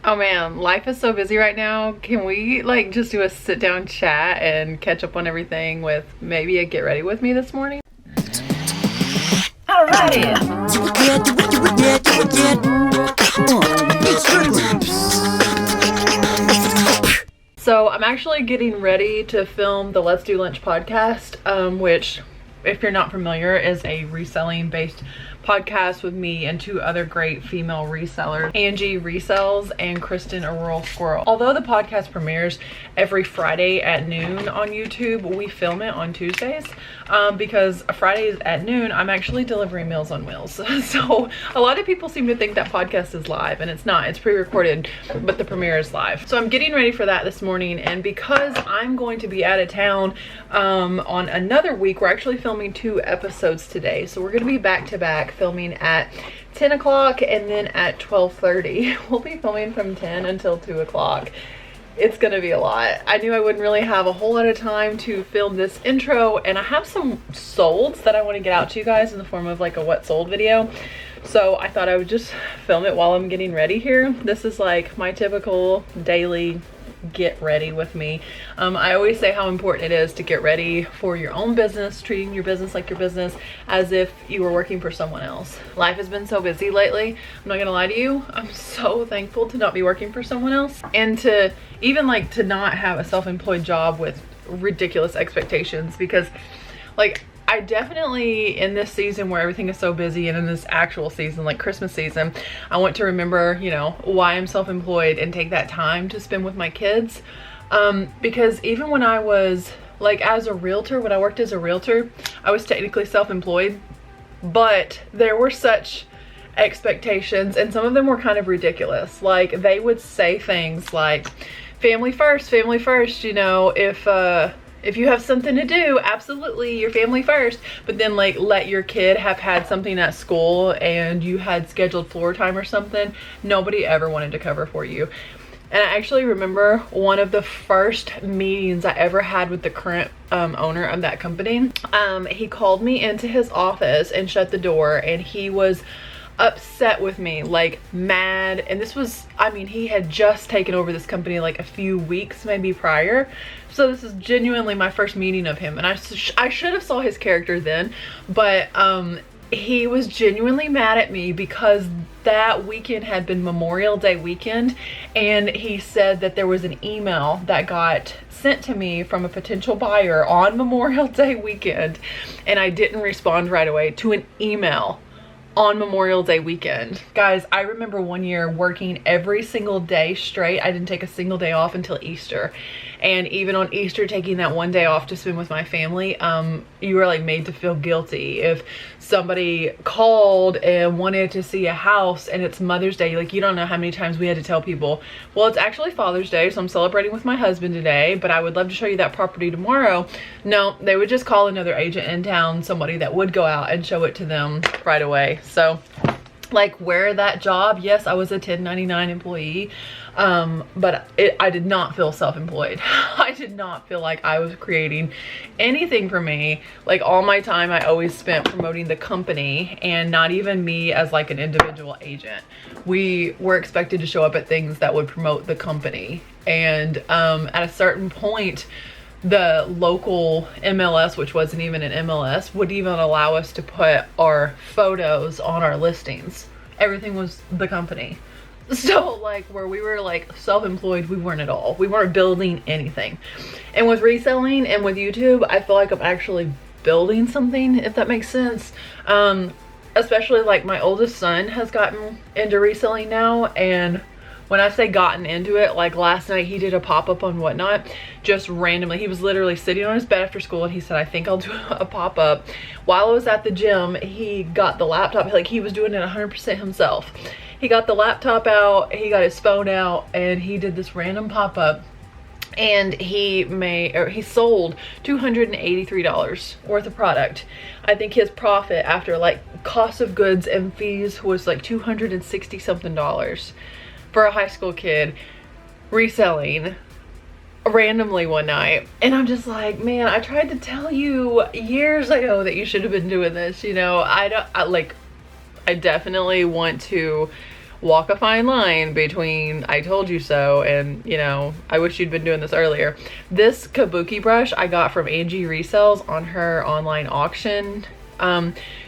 Oh man, life is so busy right now. Can we like just do a sit down chat and catch up on everything with maybe a get ready with me this morning? Alrighty. So I'm actually getting ready to film the Let's Do Lunch podcast, which, if you're not familiar, is a reselling based podcast with me and two other great female resellers, Angie Resells and Kristen a Rural Squirrel. Although the podcast premieres every Friday at noon on YouTube, we film it on Tuesdays because Fridays at noon I'm actually delivering Meals on Wheels. So a lot of people seem to think that podcast is live, and it's not. It's pre-recorded, but the premiere is live. So I'm getting ready for that this morning, and because I'm going to be out of town on another week, we're actually filming 2 episodes today. So we're going to be back to back filming at 10 o'clock and then at 12:30. We'll be filming from 10 until 2 o'clock. It's gonna be a lot. I knew I wouldn't really have a whole lot of time to film this intro, and I have some solds that I want to get out to you guys in the form of like a what sold video. So I thought I would just film it while I'm getting ready here. This is like my typical daily get ready with me. I always say how important it is to get ready for your own business, treating your business like your business as if you were working for someone else. Life has been so busy lately. I'm not gonna lie to you. I'm so thankful to not be working for someone else, and to even like to not have a self-employed job with ridiculous expectations, because like I definitely, in this season where everything is so busy, and in this actual season, like Christmas season, I want to remember, you know, why I'm self-employed and take that time to spend with my kids. Because even when I was like as a realtor, when I worked as a realtor, I was technically self-employed, but there were such expectations, and some of them were kind of ridiculous. Like they would say things like, family first, you know, if you have something to do, absolutely, your family first. But then like let your kid have had something at school and you had scheduled floor time or something, nobody ever wanted to cover for you. And I actually remember one of the first meetings I ever had with the current owner of that company. He called me into his office and shut the door, and he was upset with me, like mad. And this was, I mean, he had just taken over this company like a few weeks maybe prior. So this is genuinely my first meeting of him, and I should have saw his character then, but he was genuinely mad at me because that weekend had been Memorial Day weekend, and he said that there was an email that got sent to me from a potential buyer on Memorial Day weekend, and I didn't respond right away to an email on Memorial Day weekend. Guys, I remember one year working every single day straight. I didn't take a single day off until Easter. And even on Easter, taking that one day off to spend with my family, you were like made to feel guilty. If somebody called and wanted to see a house and it's Mother's Day, like you don't know how many times we had to tell people, well, it's actually Father's Day, so I'm celebrating with my husband today, but I would love to show you that property tomorrow. No, they would just call another agent in town, somebody that would go out and show it to them right away. So like where that job, yes, I was a 1099 employee, but I did not feel self-employed. I did not feel like I was creating anything for me. Like all my time I always spent promoting the company, and not even me as like an individual agent. We were expected to show up at things that would promote the company, and at a certain point the local MLS, which wasn't even an MLS, would even allow us to put our photos on our listings. Everything was the company. So like where we were like self-employed, we weren't at all. We weren't building anything. And with reselling and with YouTube, I feel like I'm actually building something, if that makes sense. Especially like my oldest son has gotten into reselling now, and when I say gotten into it, like last night he did a pop-up on Whatnot, just randomly. He was literally sitting on his bed after school and he said, I think I'll do a pop-up. While I was at the gym, he got the laptop, like he was doing it 100% himself. He got the laptop out, he got his phone out, and he did this random pop-up, and he sold $283 worth of product. I think his profit after like cost of goods and fees was like $260 something for a high school kid reselling randomly one night. And I'm just like, man, I tried to tell you years ago that you should have been doing this, you know. I definitely want to walk a fine line between I told you so and, you know, I wish you'd been doing this earlier. This kabuki brush I got from Angie Resells on her online auction.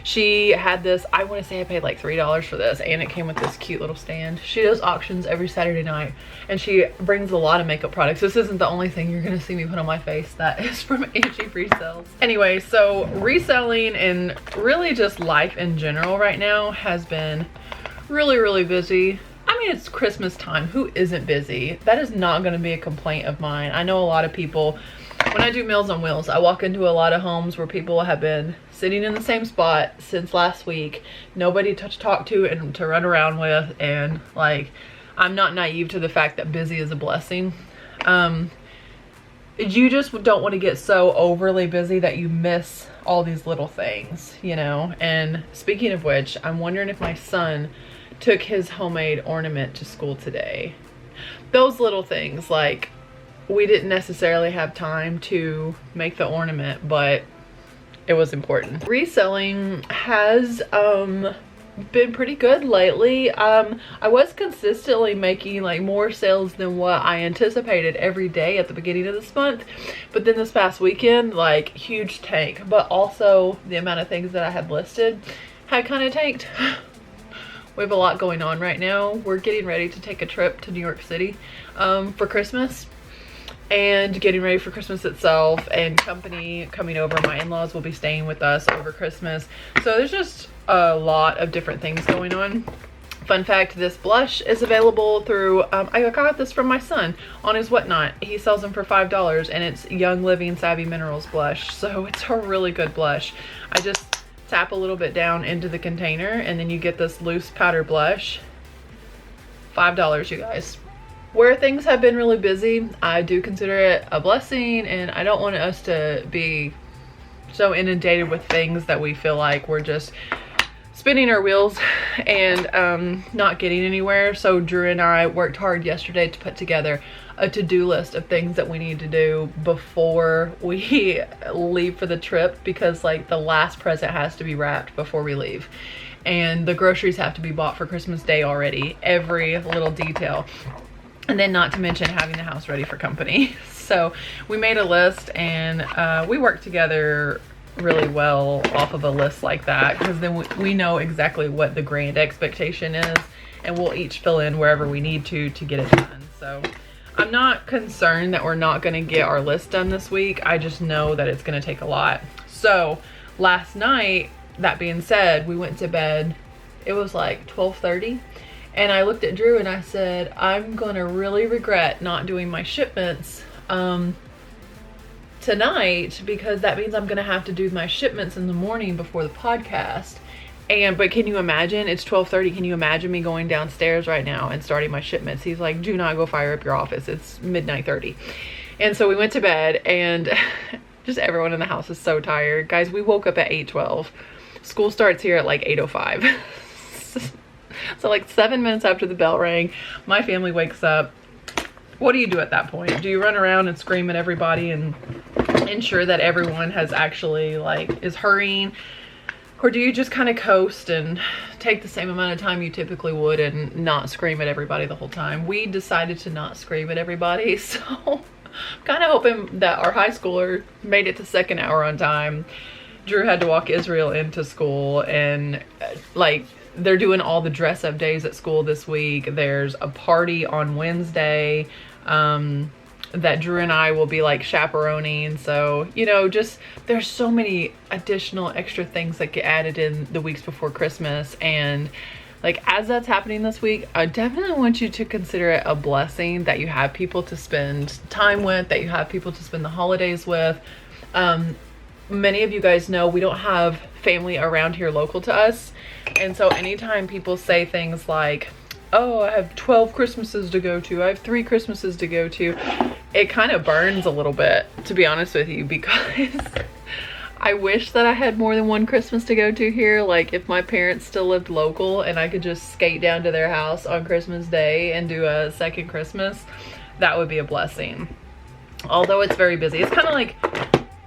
She had this, I want to say I paid like $3 for this, and it came with this cute little stand. She does auctions every Saturday night, and she brings a lot of makeup products. This isn't the only thing you're gonna see me put on my face that is from Angie Resells. Anyway, so reselling and really just life in general right now has been really busy. I mean, it's Christmas time. Who isn't busy? That is not going to be a complaint of mine. I know a lot of people, when I do Meals on Wheels, I walk into a lot of homes where people have been sitting in the same spot since last week, nobody to talk to and to run around with, and like, I'm not naive to the fact that busy is a blessing. You just don't want to get so overly busy that you miss all these little things, you know. And speaking of which, I'm wondering if my son took his homemade ornament to school today. Those little things, like, we didn't necessarily have time to make the ornament, but it was important. Reselling has been pretty good lately. I was consistently making like more sales than what I anticipated every day at the beginning of this month, but then this past weekend, like, huge tank, but also the amount of things that I had listed had kind of tanked. We have a lot going on right now. We're getting ready to take a trip to New York City for Christmas, and getting ready for Christmas itself, and company coming over. My in-laws will be staying with us over Christmas. So there's just a lot of different things going on. Fun fact, this blush is available through, I got this from my son on his Whatnot. He sells them for $5, and it's Young Living Savvy Minerals blush. So it's a really good blush. I just tap a little bit down into the container, and then you get this loose powder blush. $5, you guys. Where things have been really busy, I do consider it a blessing, and I don't want us to be so inundated with things that we feel like we're just spinning our wheels and not getting anywhere. So Drew and I worked hard yesterday to put together a to-do list of things that we need to do before we leave for the trip, because like the last present has to be wrapped before we leave, and the groceries have to be bought for Christmas Day already, every little detail. And then not to mention having the house ready for company. So we made a list, and we worked together really well off of a list like that, because then we know exactly what the grand expectation is, and we'll each fill in wherever we need to get it done. So I'm not concerned that we're not going to get our list done this week. I just know that it's going to take a lot. So last night, that being said, we went to bed. It was like 12:30. And I looked at Drew and I said, I'm gonna really regret not doing my shipments tonight, because that means I'm gonna have to do my shipments in the morning before the podcast. But can you imagine, it's 12:30, can you imagine me going downstairs right now and starting my shipments? He's like, do not go fire up your office, it's midnight 30. And so we went to bed, and just everyone in the house is so tired. Guys, we woke up at 8:12. School starts here at like 8:05. So like 7 minutes after the bell rang, my family wakes up. What do you do at that point? Do you run around and scream at everybody and ensure that everyone has actually like is hurrying? Or do you just kind of coast and take the same amount of time you typically would and not scream at everybody the whole time? We decided to not scream at everybody. So I'm kind of hoping that our high schooler made it to second hour on time. Drew had to walk Israel into school, and like, they're doing all the dress up days at school this week. There's a party on Wednesday that Drew and I will be like chaperoning. So, you know, just there's so many additional extra things that get added in the weeks before Christmas. And like, as that's happening this week, I definitely want you to consider it a blessing that you have people to spend time with, that you have people to spend the holidays with. Many of you guys know we don't have family around here local to us. And so anytime people say things like, oh, I have 12 Christmases to go to, I have 3 Christmases to go to, it kind of burns a little bit, to be honest with you, because I wish that I had more than one Christmas to go to here. Like, if my parents still lived local and I could just skate down to their house on Christmas Day and do a second Christmas, that would be a blessing. Although it's very busy. It's kind of like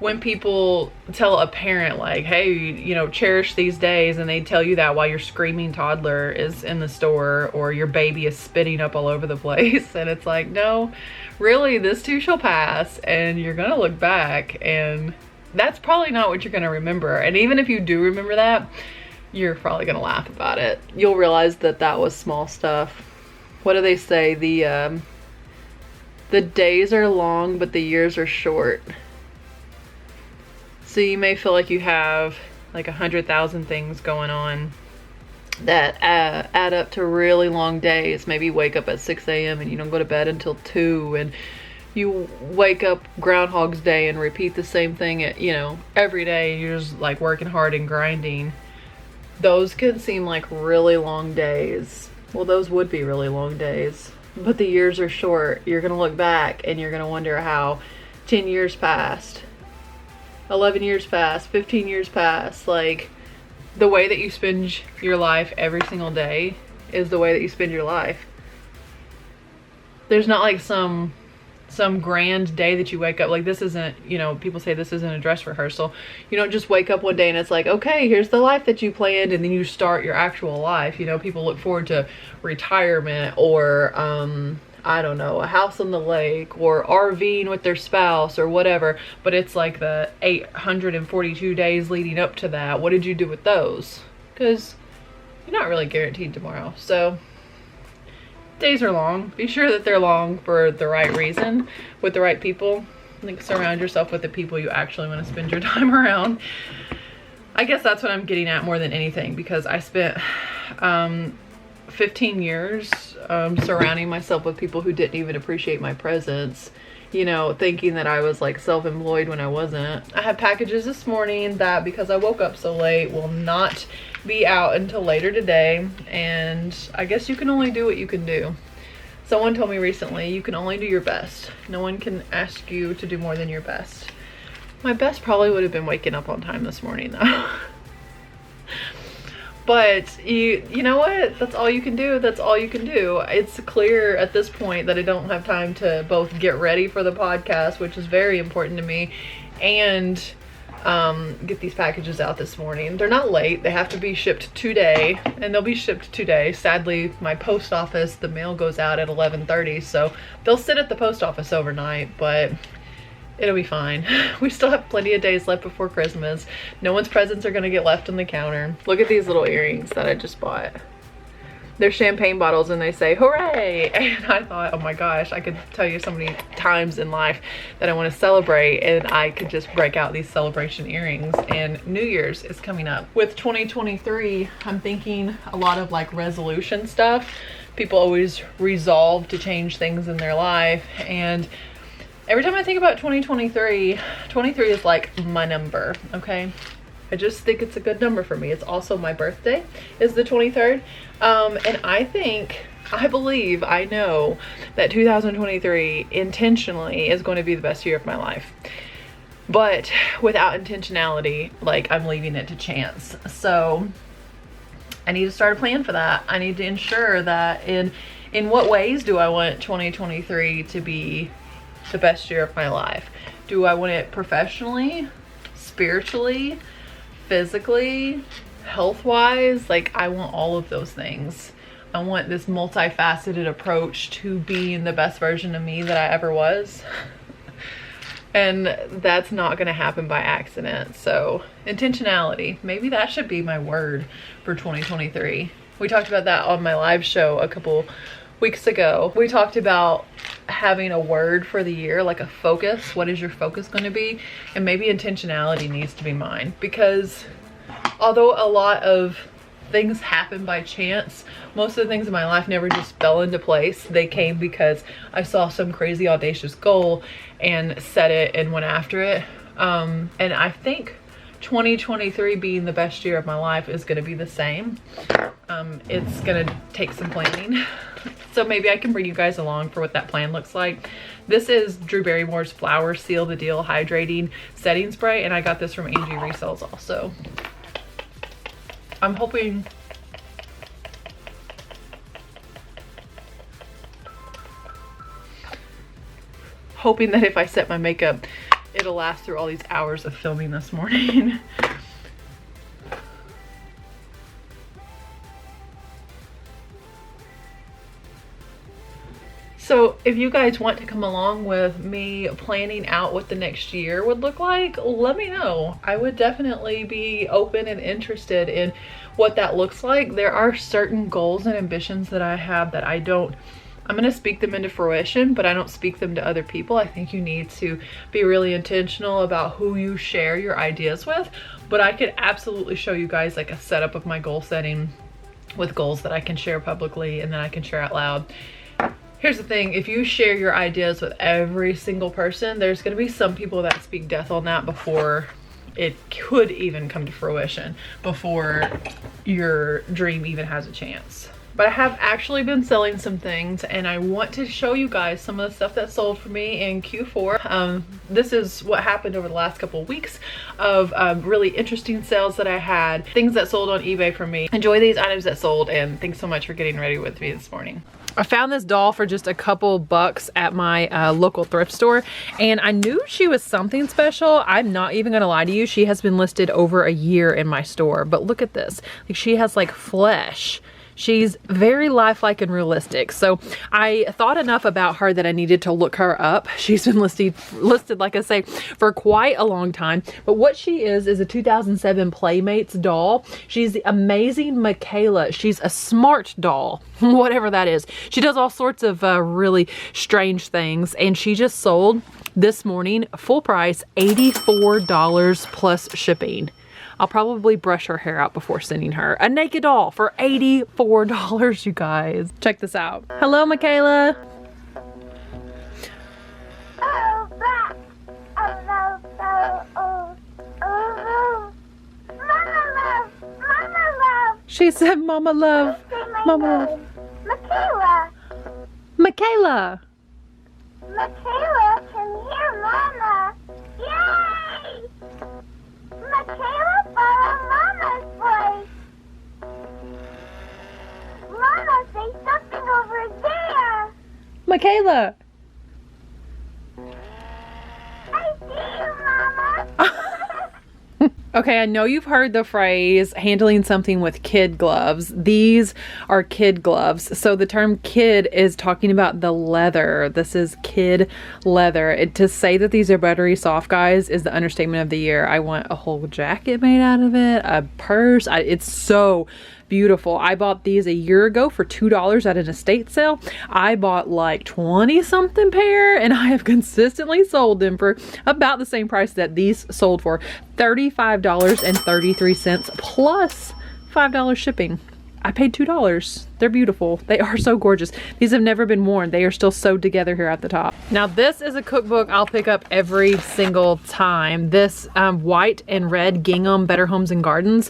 when people tell a parent like, hey, you know, cherish these days, and they tell you that while your screaming toddler is in the store or your baby is spitting up all over the place, and it's like, no, really, this too shall pass, and you're gonna look back and that's probably not what you're gonna remember. And even if you do remember that, you're probably gonna laugh about it. You'll realize that that was small stuff. What do they say? The days are long, but the years are short. So you may feel like you have like 100,000 things going on that add up to really long days. Maybe you wake up at 6 a.m. and you don't go to bed until 2, and you wake up Groundhog's Day and repeat the same thing you know, every day. You're just like working hard and grinding. Those can seem like really long days. Well, those would be really long days, but the years are short. You're gonna look back and you're gonna wonder how 10 years passed, 11 years passed, 15 years passed. Like, the way that you spend your life every single day is the way that you spend your life. There's not like some grand day that you wake up, like this isn't, you know, people say this isn't a dress rehearsal. You don't just wake up one day and it's like, okay, here's the life that you planned, and then you start your actual life. You know, people look forward to retirement, or I don't know, a house on the lake, or RVing with their spouse or whatever, but it's like the 842 days leading up to that. What did you do with those? Because you're not really guaranteed tomorrow. So days are long. Be sure that they're long for the right reason, with the right people. Like, surround yourself with the people you actually want to spend your time around. I guess that's what I'm getting at more than anything, because I spent 15 years surrounding myself with people who didn't even appreciate my presence, you know, thinking that I was like self-employed when I wasn't. I had packages this morning that, because I woke up so late, will not be out until later today, and I guess you can only do what you can do. Someone told me recently, you can only do your best. No one can ask you to do more than your best. My best probably would have been waking up on time this morning though. But you know what? That's all you can do. That's all you can do. It's clear at this point that I don't have time to both get ready for the podcast, which is very important to me, and get these packages out this morning. They're not late. They have to be shipped today, and they'll be shipped today. Sadly, my post office, the mail goes out at 11:30, so they'll sit at the post office overnight, but it'll be fine. We still have plenty of days left before Christmas. No one's presents are gonna get left on the counter. Look at these little earrings that I just bought. They're champagne bottles and they say, hooray! And I thought, oh my gosh, I could tell you so many times in life that I want to celebrate, and I could just break out these celebration earrings. And New Year's is coming up. With 2023, I'm thinking a lot of like resolution stuff. People always resolve to change things in their life, and every time I think about 2023, 23 is like my number, okay? I just think it's a good number for me. It's also my birthday is the 23rd. And I believe, I know that 2023 intentionally is going to be the best year of my life. But without intentionality, like, I'm leaving it to chance. So I need to start a plan for that. I need to ensure that in what ways do I want 2023 to be the best year of my life? Do I want it professionally, spiritually, physically, health-wise? Like, I want all of those things. I want this multifaceted approach to being the best version of me that I ever was. And that's not going to happen by accident. So intentionality, maybe that should be my word for 2023. We talked about that on my live show a couple weeks ago. We talked about having a word for the year, like a focus. What is your focus going to be? And maybe intentionality needs to be mine, because although a lot of things happen by chance, most of the things in my life never just fell into place. They came because I saw some crazy audacious goal and set it and went after it. And I think 2023 being the best year of my life is going to be the same. It's going to take some planning. So maybe I can bring you guys along for what that plan looks like. This is Drew Barrymore's Flower Seal the Deal Hydrating Setting Spray, and I got this from Angie Resells also. I'm hoping that if I set my makeup, it'll last through all these hours of filming this morning. So if you guys want to come along with me planning out what the next year would look like, let me know. I would definitely be open and interested in what that looks like. There are certain goals and ambitions that I have that I'm going to speak them into fruition, but I don't speak them to other people. I think you need to be really intentional about who you share your ideas with. But I could absolutely show you guys like a setup of my goal setting with goals that I can share publicly and then I can share out loud. Here's the thing, if you share your ideas with every single person, there's going to be some people that speak death on that before it could even come to fruition, before your dream even has a chance. But I have actually been selling some things and I want to show you guys some of the stuff that sold for me in Q4. This is what happened over the last couple of weeks of really interesting sales that I had, things that sold on eBay for me. Enjoy these items that sold, and thanks so much for getting ready with me this morning. I found this doll for just a couple bucks at my local thrift store, and I knew she was something special. I'm not even gonna lie to you, she has been listed over a year in my store, but look at this. Like, she has like flesh. She's very lifelike and realistic. So I thought enough about her that I needed to look her up. She's been listed, like I say, for quite a long time. But what she is a 2007 Playmates doll. She's the amazing Michaela. She's a smart doll, whatever that is. She does all sorts of really strange things. And she just sold this morning, full price, $84 plus shipping. I'll probably brush her hair out before sending her. A naked doll for $84, you guys. Check this out. Hello, Michaela. She said, Mama love. Mama love. Michaela. Michaela. Michaela can hear Mama. Yay! Michaela found Mama's voice. Mama, say something over there. Michaela. I see you, Mama. Okay, I know you've heard the phrase handling something with kid gloves. These are kid gloves. So the term kid is talking about the leather. This is kid leather. To say that these are buttery soft, guys, is the understatement of the year. I want a whole jacket made out of it, a purse. It's so beautiful. I bought these a year ago for $2 at an estate sale. I bought like 20 something pair and I have consistently sold them for about the same price that these sold for, $35.33 plus $5 shipping. I paid $2. They're beautiful. They are so gorgeous. These have never been worn. They are still sewed together here at the top. Now this is a cookbook I'll pick up every single time. This white and red gingham Better Homes and Gardens.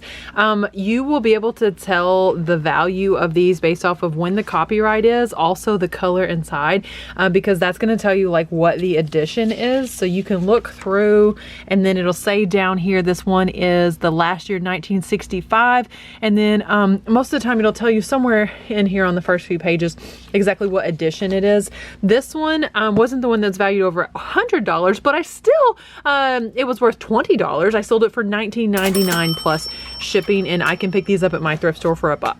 You will be able to tell the value of these based off of when the copyright is, also the color inside, because that's going to tell you like what the edition is. So you can look through and then it'll say down here, this one is the last year 1965. And then most of the time it'll tell you somewhere in here on the first few pages exactly what edition it is. This one wasn't the one that's valued over $100, but I still it was worth $20. I sold it for $19.99 plus shipping, and I can pick these up at my thrift store for $1.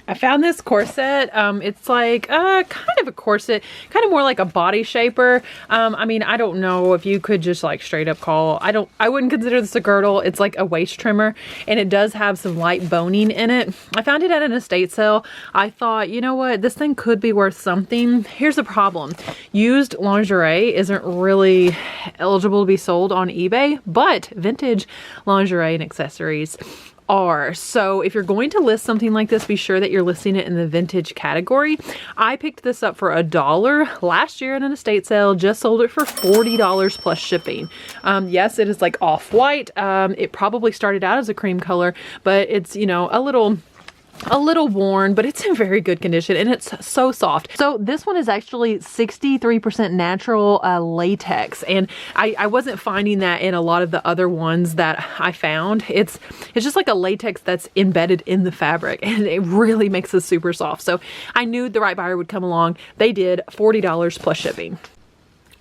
I found this corset. It's like kind of a corset, kind of more like a body shaper. I mean, I don't know if you could just like straight up call, I wouldn't consider this a girdle. It's like a waist trimmer, and it does have some light boning in it. I found it at an estate sale. I thought, you know what, this thing could be worth something. Here's the problem. Used lingerie isn't really eligible to be sold on eBay, but vintage lingerie and accessories are. So if you're going to list something like this, be sure that you're listing it in the vintage category. I picked this up for $1 last year at an estate sale, just sold it for $40 plus shipping. Yes, it is like off-white. It probably started out as a cream color, but it's, you know, a little worn, but it's in very good condition and it's so soft. So this one is actually 63% natural latex, and I wasn't finding that in a lot of the other ones that I found. It's just like a latex that's embedded in the fabric, and it really makes it super soft. So I knew the right buyer would come along. They did. $40 plus shipping.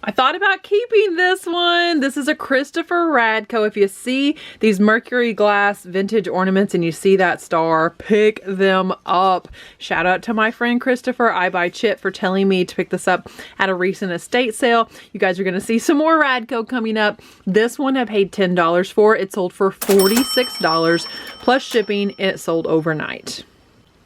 I thought about keeping this one. This is a Christopher Radko. If you see these mercury glass vintage ornaments and you see that star, pick them up. Shout out to my friend Christopher, I Buy Chip, for telling me to pick this up at a recent estate sale. You guys are going to see some more Radko coming up. This one I paid $10 for. It sold for $46 plus shipping. It sold overnight.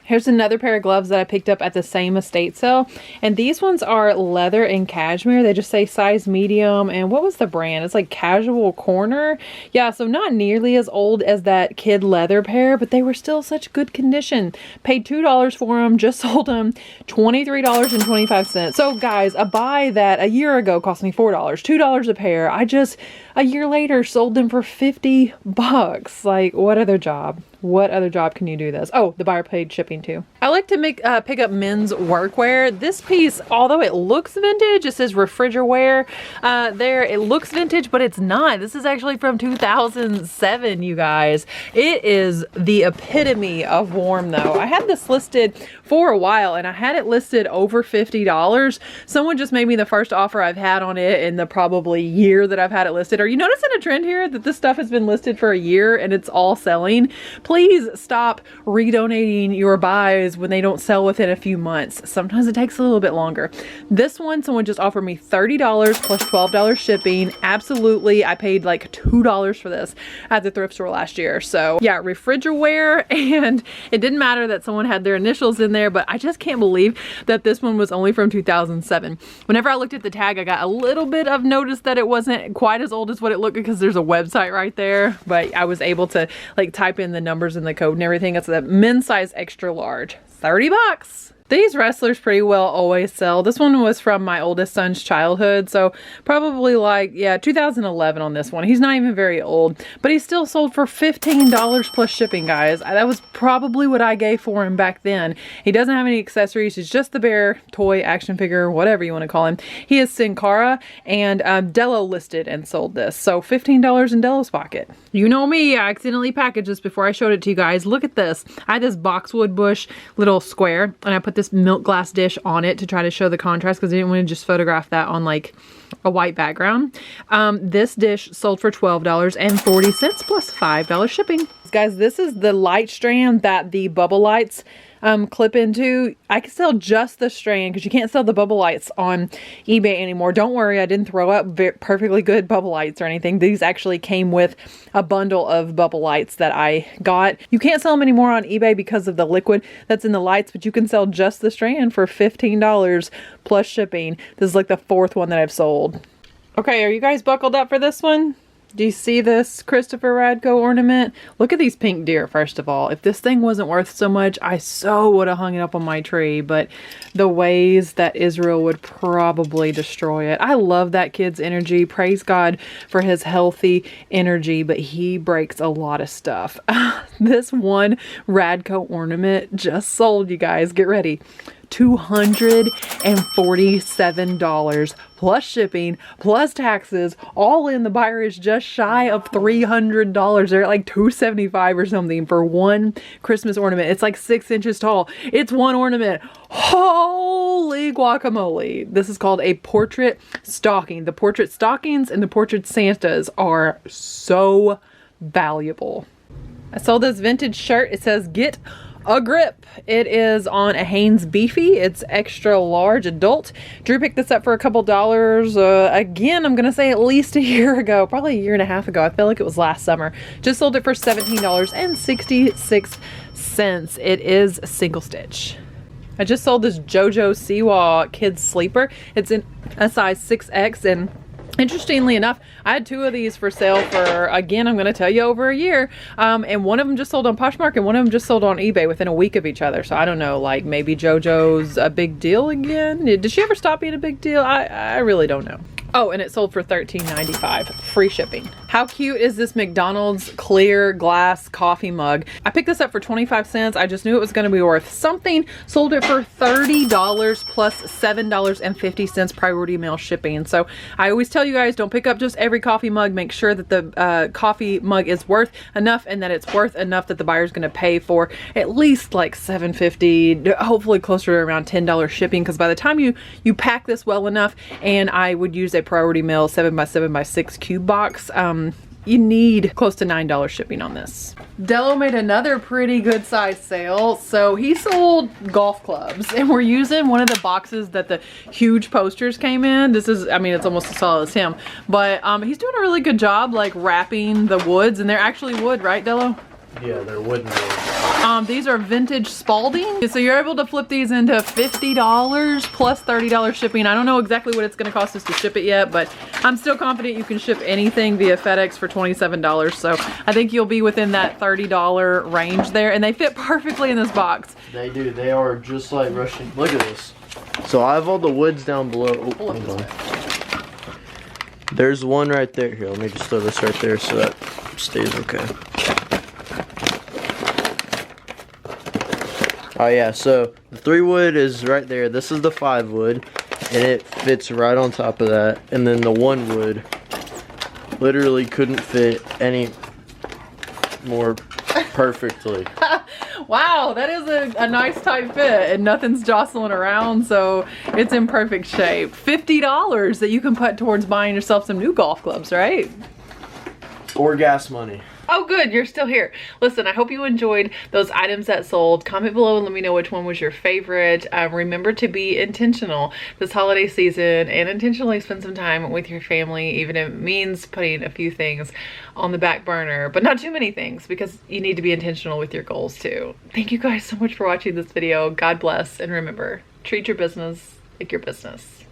Here's another pair of gloves that I picked up at the same estate sale. And these ones are leather and cashmere. They just say size medium. And what was the brand? It's like Casual Corner. Yeah, so not nearly as old as that kid leather pair, but they were still such good condition. Paid $2 for them, just sold them $23.25. So guys, a buy that a year ago cost me $4, $2 a pair. I just, a year later, sold them for 50 bucks. Like, what other job? What other job can you do this? Oh, the buyer paid shipping too. I like to pick up men's workwear. This piece, although it looks vintage, it says refrigerator there. It looks vintage, but it's not. This is actually from 2007, you guys. It is the epitome of warm though. I had this listed for a while and I had it listed over $50. Someone just made me the first offer I've had on it in the probably year that I've had it listed. Are you noticing a trend here that this stuff has been listed for a year and it's all selling? Please stop redonating your buys when they don't sell within a few months. Sometimes it takes a little bit longer. This one, someone just offered me $30 plus $12 shipping. Absolutely. I paid like $2 for this at the thrift store last year. So yeah, refrigerator, and it didn't matter that someone had their initials in there, but I just can't believe that this one was only from 2007. Whenever I looked at the tag, I got a little bit of notice that it wasn't quite as old as what it looked because there's a website right there, but I was able to like type in the numbers and the code and everything. It's a men's size extra large. 30 bucks. These wrestlers pretty well always sell. This one was from my oldest son's childhood, so probably like, yeah, 2011 on this one. He's not even very old, but he still sold for $15 plus shipping, guys. That was probably what I gave for him back then. He doesn't have any accessories. He's just the bear, toy, action figure, whatever you want to call him. He is Sin Cara, and Dello listed and sold this, so $15 in Dello's pocket. You know me, I accidentally packaged this before I showed it to you guys. Look at this. I had this boxwood bush little square, and I put this milk glass dish on it to try to show the contrast because I didn't want to just photograph that on like a white background. This dish sold for $12.40 plus $5 shipping. Guys, this is the light strand that the bubble lights clip into. I can sell just the strand because you can't sell the bubble lights on eBay anymore. Don't worry, I didn't throw up perfectly good bubble lights or anything. These actually came with a bundle of bubble lights that I got. You can't sell them anymore on eBay because of the liquid that's in the lights, but you can sell just the strand for $15 plus shipping. This is like the fourth one that I've sold. Okay, are you guys buckled up for this one? Do you see this Christopher Radko ornament? Look at these pink deer, first of all. If this thing wasn't worth so much, I so would have hung it up on my tree, but the ways that Israel would probably destroy it. I love that kid's energy. Praise God for his healthy energy, but he breaks a lot of stuff. This one Radko ornament just sold, you guys. Get ready. $247 plus shipping plus taxes, all in. The buyer is just shy of $300. They're at like $275 or something for one Christmas ornament. It's like 6 inches tall. It's one ornament. Holy guacamole. This is called a portrait stocking. The portrait stockings and the portrait Santas are so valuable. I sold this vintage shirt. It says "Get a Grip." It is on a Hanes Beefy. It's extra large adult. Drew picked this up for a couple dollars. Again, I'm gonna say at least a year ago, probably a year and a half ago. I feel like it was last summer. Just sold it for $17.66. It is single stitch. I just sold this JoJo Siwa kids sleeper. It's in a size 6X, and interestingly enough, I had 2 of these for sale for, again, I'm going to tell you, over a year. And one of them just sold on Poshmark and one of them just sold on eBay within a week of each other. So I don't know, like maybe JoJo's a big deal again. Did she ever stop being a big deal? I really don't know. Oh, and it sold for $13.95, free shipping. How cute is this McDonald's clear glass coffee mug? I picked this up for 25 cents. I just knew it was going to be worth something. Sold it for $30 plus $7.50 priority mail shipping. So I always tell you guys, don't pick up just every coffee mug. Make sure that the coffee mug is worth enough and that it's worth enough that the buyer's going to pay for at least like $7.50, hopefully closer to around $10 shipping, because by the time you pack this well enough, and I would use a priority mail 7x7x6 cube box, you need close to $9 shipping on this. Dello made another pretty good size sale. So he sold golf clubs, and we're using one of the boxes that the huge posters came in. This is, I mean, it's almost as tall as him, but he's doing a really good job like wrapping the woods, and they're actually wood, right, Dello? Yeah, they're wooden woods. These are vintage Spalding. So you're able to flip these into $50 plus $30 shipping. I don't know exactly what it's going to cost us to ship it yet, but I'm still confident you can ship anything via FedEx for $27. So I think you'll be within that $30 range there, and they fit perfectly in this box. They do. They are just like Russian. Look at this. So I have all the woods down below. Oh, hold on. There's one right there. Here, let me just throw this right there so that stays okay. Oh yeah, so the 3 wood is right there. This is the 5 wood, and it fits right on top of that. And then the 1 wood literally couldn't fit any more perfectly. Wow, that is a nice tight fit, and nothing's jostling around, so it's in perfect shape. $50 that you can put towards buying yourself some new golf clubs, right? Or gas money. Oh good, you're still here. Listen, I hope you enjoyed those items that sold. Comment below and let me know which one was your favorite. Remember to be intentional this holiday season, and intentionally spend some time with your family, even if it means putting a few things on the back burner, but not too many things, because you need to be intentional with your goals too. Thank you guys so much for watching this video. God bless, and remember, treat your business like your business.